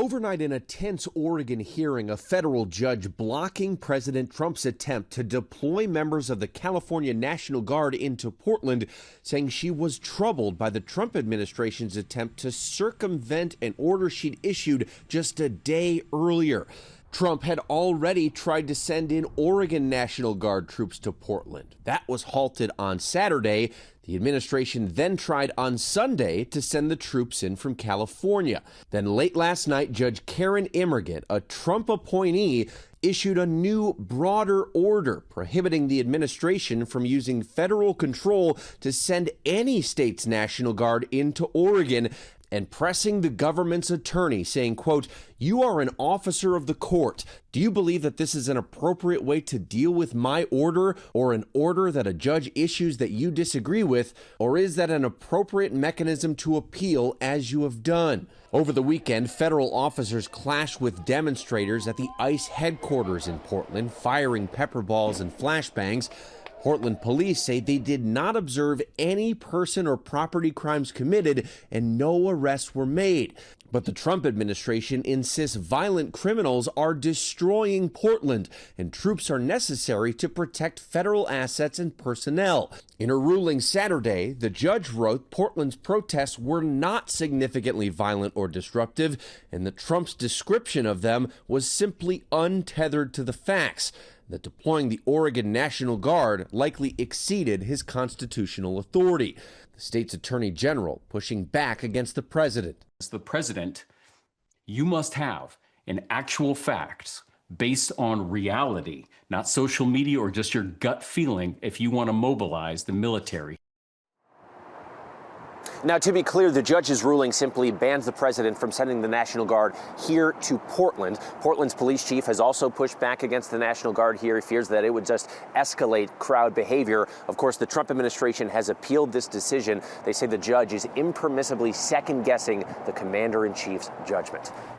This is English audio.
Overnight, in a tense Oregon hearing, a federal judge blocking President Trump's attempt to deploy members of the California National Guard into Portland, saying she was troubled by the Trump administration's attempt to circumvent an order she'd issued just a day earlier. Trump had already tried to send in Oregon National Guard troops to Portland. That was halted on Saturday. The administration then tried on Sunday to send the troops in from California. Then late last night, Judge Karen Immerget, a Trump appointee, issued a new, broader order prohibiting the administration from using federal control to send any state's National Guard into Oregon, and pressing the government's attorney, saying, quote, "You are an officer of the court. Do you believe that this is an appropriate way to deal with my order, or an order that a judge issues that you disagree with, or is that an appropriate mechanism to appeal as you have done?" Over the weekend, federal officers clashed with demonstrators at the ICE headquarters in Portland, firing pepper balls and flashbangs. Portland police say they did not observe any person or property crimes committed and no arrests were made. But the Trump administration insists violent criminals are destroying Portland and troops are necessary to protect federal assets and personnel. In a ruling Saturday, the judge wrote Portland's protests were not significantly violent or disruptive, and that Trump's description of them was simply untethered to the facts. That deploying the Oregon National Guard likely exceeded his constitutional authority. The state's attorney general pushing back against the president. As the president, you must have an actual facts based on reality, not social media or just your gut feeling if you want to mobilize the military. Now, to be clear, the judge's ruling simply bans the president from sending the National Guard here to Portland. Portland's police chief has also pushed back against the National Guard here. He fears that it would just escalate crowd behavior. Of course, the Trump administration has appealed this decision. They say the judge is impermissibly second-guessing the commander-in-chief's judgment.